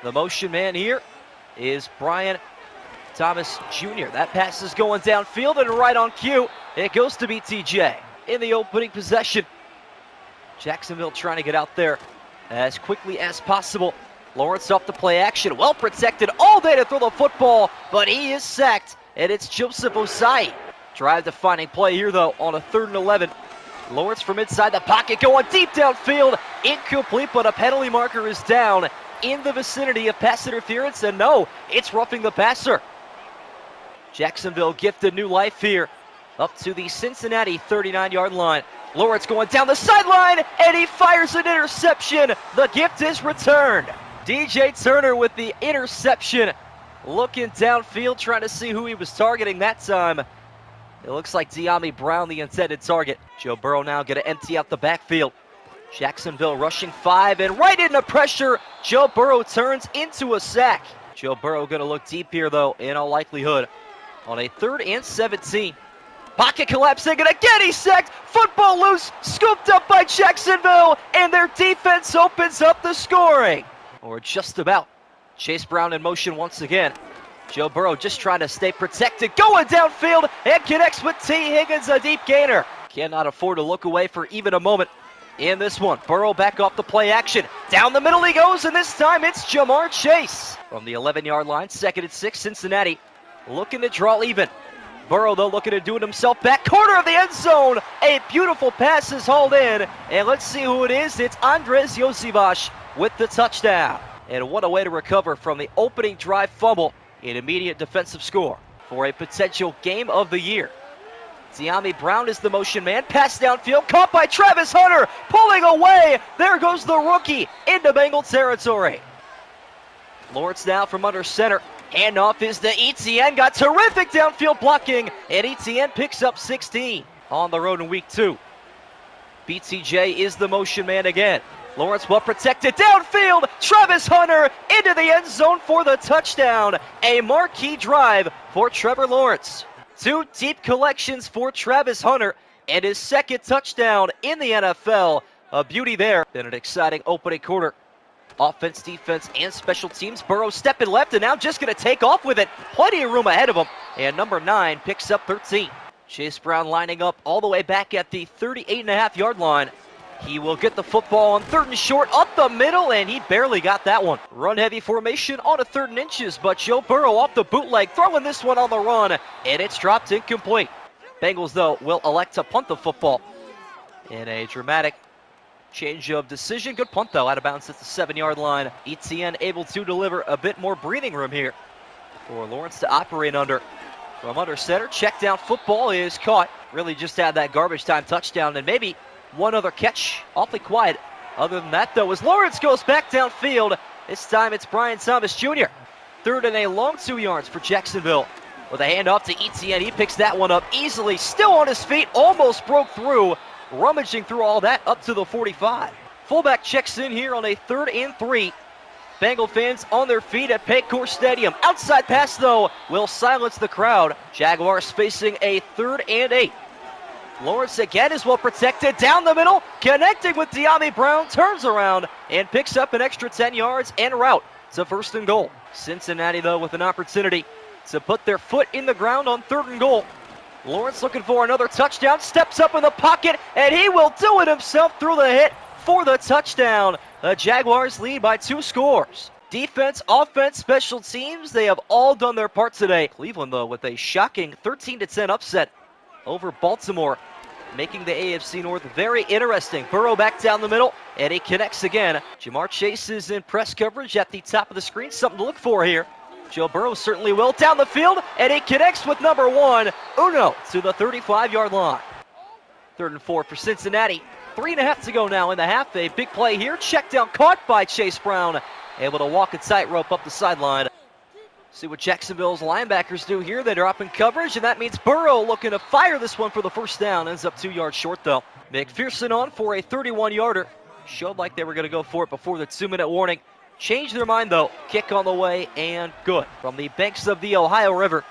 The motion man here is Brian Thomas Jr. That pass is going downfield and right on cue. It goes to BTJ in the opening possession. Jacksonville trying to get out there as quickly as possible. Lawrence off the play action, well protected all day to throw the football, but he is sacked, and it's Joseph Osai. Drive defining play here though on a 3rd and 11. Lawrence from inside the pocket going deep downfield, incomplete, but a penalty marker is down in the vicinity of pass interference, and no, it's roughing the passer. Jacksonville gifted new life here up to the Cincinnati 39-yard line. Lawrence going down the sideline, and he fires an interception. The gift is returned. DJ Turner with the interception, looking downfield, trying to see who he was targeting that time. It looks like Dyami Brown, the intended target. Joe Burrow now going to empty out the backfield. Jacksonville rushing 5 and right into pressure. Joe Burrow turns into a sack. Joe Burrow going to look deep here, though, in all likelihood, on a 3rd and 17. Pocket collapsing, and again he's sacked. Football loose, scooped up by Jacksonville, and their defense opens up the scoring. Or just about. Chase Brown in motion once again. Joe Burrow just trying to stay protected, going downfield, and connects with T. Higgins, a deep gainer. Cannot afford to look away for even a moment in this one. Burrow back off the play action. Down the middle he goes, and this time it's Jamar Chase. From the 11-yard line, 2nd and 6, Cincinnati looking to draw even. Burrow, though, looking to do it himself. Back corner of the end zone. A beautiful pass is hauled in. And let's see who it is. It's Andres Josivash with the touchdown. And what a way to recover from the opening drive fumble. An immediate defensive score for a potential game of the year. Dyami Brown is the motion man. Pass downfield, caught by Travis Hunter. Pulling away. There goes the rookie into Bengal territory. Lawrence now from under center. Handoff is to Etienne. Got terrific downfield blocking. And Etienne picks up 16 on the road in week 2. BTJ is the motion man again. Lawrence well protected downfield. Travis Hunter into the end zone for the touchdown. A marquee drive for Trevor Lawrence. 2 deep collections for Travis Hunter and his 2nd touchdown in the NFL. A beauty there. Been an exciting opening quarter. Offense, defense, and special teams. Burrow stepping left and now just going to take off with it. Plenty of room ahead of him. And number 9 picks up 13. Chase Brown lining up all the way back at the 38.5-yard line. He will get the football on 3rd and short up the middle, and he barely got that one. Run-heavy formation on a 3rd and inches, but Joe Burrow off the bootleg, throwing this one on the run, and it's dropped incomplete. Bengals, though, will elect to punt the football in a dramatic change of decision. Good punt, though, out of bounds at the 7-yard line. Etienne able to deliver a bit more breathing room here for Lawrence to operate under. From under center, check down football is caught. Really just had that garbage time touchdown and maybe one other catch. Awfully quiet. Other than that, though, as Lawrence goes back downfield, this time it's Brian Thomas Jr. 3rd and a long 2 yards for Jacksonville. With a handoff to Etienne, he picks that one up easily. Still on his feet, almost broke through. Rummaging through all that up to the 45. Fullback checks in here on a 3rd and 3. Bengal fans on their feet at Paycor Stadium. Outside pass, though, will silence the crowd. Jaguars facing a 3rd and 8. Lawrence again is well protected down the middle, connecting with Dyami Brown, turns around and picks up an extra 10 yards en route to 1st and goal. Cincinnati, though, with an opportunity to put their foot in the ground on 3rd and goal. Lawrence looking for another touchdown, steps up in the pocket, and he will do it himself through the hit for the touchdown. The Jaguars lead by 2 scores. Defense, offense, special teams, they have all done their part today. Cleveland, though, with a shocking 13-10 upset over Baltimore, making the AFC North very interesting. Burrow back down the middle, and he connects again. Jamar Chase is in press coverage at the top of the screen. Something to look for here. Joe Burrow certainly will. Down the field, and he connects with number 1, Uno, to the 35-yard line. 3rd and 4 for Cincinnati. 3.5 to go now in the half. A big play here. Check down caught by Chase Brown. Able to walk a tightrope up the sideline. See what Jacksonville's linebackers do here. They drop in coverage, and that means Burrow looking to fire this one for the 1st down. Ends up 2 yards short, though. McPherson on for a 31-yarder. Showed like they were going to go for it before the 2-minute warning. Changed their mind, though. Kick on the way, and good. From the banks of the Ohio River.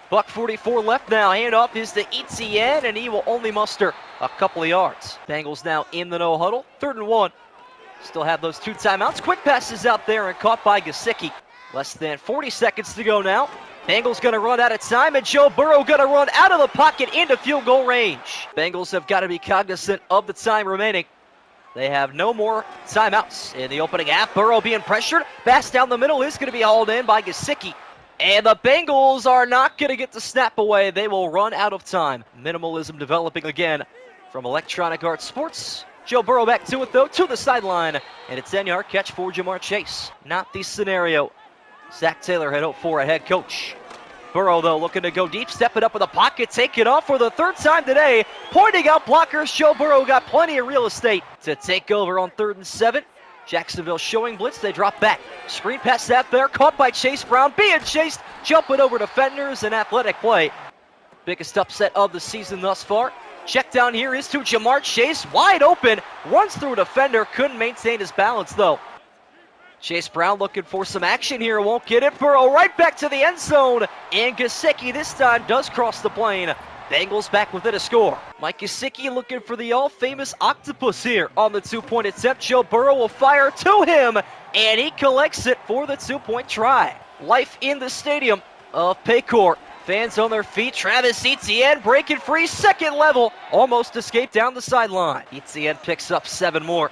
$1:44 left now. Handoff is to Etienne, and he will only muster a couple of yards. Bengals now in the no huddle. 3rd and 1. Still have those 2 timeouts. Quick passes out there and caught by Gesicki. Less than 40 seconds to go now. Bengals going to run out of time, and Joe Burrow going to run out of the pocket into field goal range. Bengals have got to be cognizant of the time remaining. They have no more timeouts in the opening half. Burrow being pressured. Pass down the middle is going to be hauled in by Gesicki. And the Bengals are not going to get the snap away. They will run out of time. Minimalism developing again from Electronic Arts Sports. Joe Burrow back to it, though, to the sideline. And a 10-yard catch for Jamar Chase. Not the scenario Zach Taylor had hoped for, a head coach. Burrow, though, looking to go deep, step it up in the pocket, take it off for the 3rd time today. Pointing out blockers, Joe Burrow got plenty of real estate to take over on 3rd and 7. Jacksonville showing blitz, they drop back. Screen pass out there, caught by Chase Brown, being chased, jumping over defenders, an athletic play. Biggest upset of the season thus far. Check down here is to Jamar Chase, wide open, runs through a defender, couldn't maintain his balance though. Chase Brown looking for some action here, won't get it. Burrow right back to the end zone, and Gesicki this time does cross the plane. Bengals back within a score. Mike Gesicki looking for the all-famous octopus here on the 2-point attempt. Joe Burrow will fire to him, and he collects it for the 2-point try. Life in the stadium of Paycor. Fans on their feet. Travis Etienne breaking free, 2nd level. Almost escaped down the sideline. Etienne picks up 7 more.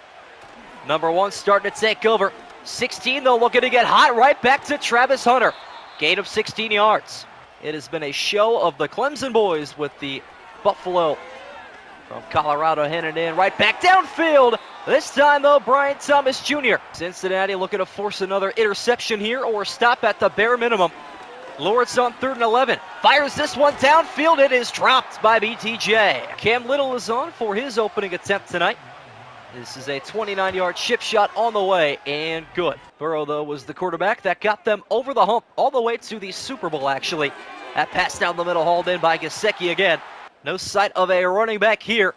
Number 1 starting to take over. 16, though, looking to get hot. Right back to Travis Hunter. Gain of 16 yards. It has been a show of the Clemson boys with the Buffalo from Colorado handing in right back downfield. This time, though, Brian Thomas Jr. Cincinnati looking to force another interception here or stop at the bare minimum. Lawrence on 3rd and 11. Fires this one downfield. It is dropped by BTJ. Cam Little is on for his opening attempt tonight. This is a 29-yard chip shot on the way, and good. Burrow, though, was the quarterback that got them over the hump all the way to the Super Bowl, actually. That pass down the middle hauled in by Gesicki again. No sight of a running back here.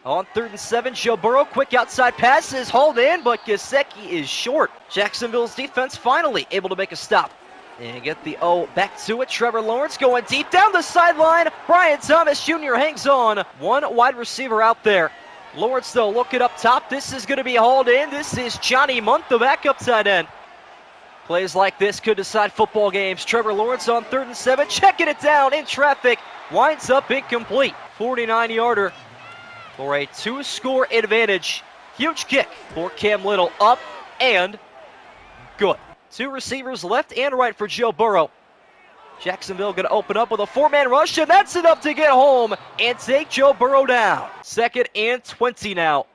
On 3rd and 7, Joe Burrow, quick outside pass is hauled in, but Gesicki is short. Jacksonville's defense finally able to make a stop and get the O back to it. Trevor Lawrence going deep down the sideline. Brian Thomas Jr. hangs on. 1 wide receiver out there. Lawrence, though, looking up top. This is going to be hauled in. This is Johnny Munt, the backup tight end. Plays like this could decide football games. Trevor Lawrence on 3rd and 7, checking it down in traffic. Winds up incomplete. 49-yarder for a 2-score advantage. Huge kick for Cam Little. Up and good. 2 receivers left and right for Joe Burrow. Jacksonville going to open up with a 4-man rush, and that's enough to get home and take Joe Burrow down. 2nd and 20 now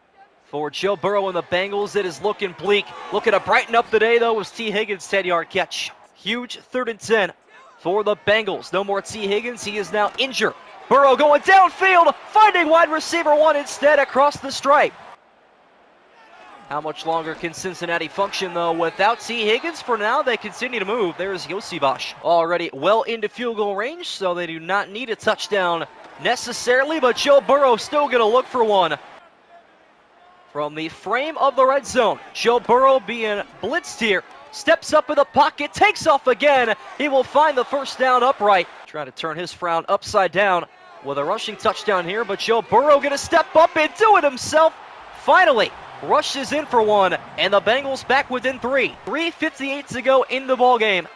for Joe Burrow and the Bengals. It is looking bleak. Looking to brighten up the day, though, was T. Higgins' 10-yard catch. Huge 3rd and 10 for the Bengals. No more T. Higgins. He is now injured. Burrow going downfield, finding wide receiver 1 instead across the stripe. How much longer can Cincinnati function, though, without T. Higgins? For now, they continue to move. There's Yosivash already well into field goal range, so they do not need a touchdown necessarily, but Joe Burrow still going to look for one. From the frame of the red zone, Joe Burrow being blitzed here. Steps up in the pocket, takes off again. He will find the 1st down upright. Trying to turn his frown upside down with a rushing touchdown here, but Joe Burrow going to step up and do it himself. Finally rushes in for one, and the Bengals back within 3. 3:58 to go in the ballgame.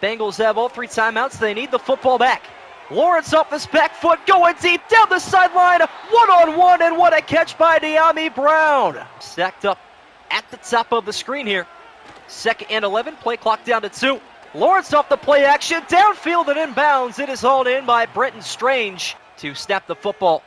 Bengals have all 3 timeouts. They need the football back. Lawrence off his back foot, going deep down the sideline. 1-on-1, and what a catch by De'Ami Brown. Stacked up at the top of the screen here. 2nd and 11, play clock down to 2. Lawrence off the play action, downfield and inbounds. It is hauled in by Brenton Strange to snap the football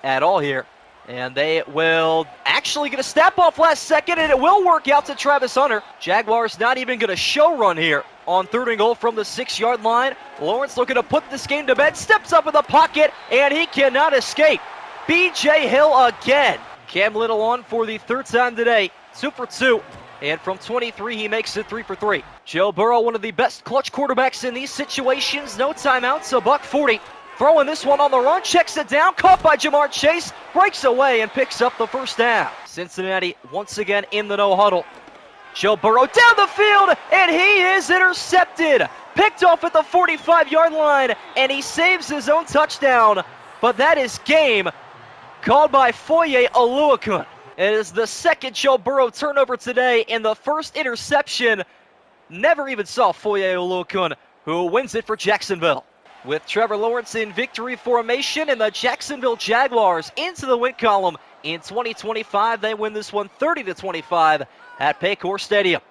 at all here. And they will actually get a snap off last second, and it will work out to Travis Hunter. Jaguars not even going to show run here on 3rd and goal from the 6-yard line. Lawrence looking to put this game to bed, steps up in the pocket, and he cannot escape. B.J. Hill again. Cam Little on for the 3rd time today. 2 for 2. And from 23, he makes it 3 for 3. Joe Burrow, one of the best clutch quarterbacks in these situations. No timeouts, a $140. Throwing this one on the run, checks it down, caught by Jamar Chase, breaks away and picks up the 1st down. Cincinnati once again in the no huddle. Joe Burrow down the field, and he is intercepted. Picked off at the 45-yard line, and he saves his own touchdown. But that is game called by Foye Oluokun. It is the second Joe Burrow turnover today, and the first interception. Never even saw Foye Olokun, who wins it for Jacksonville. With Trevor Lawrence in victory formation and the Jacksonville Jaguars into the win column in 2025, they win this one 30-25 at Paycor Stadium.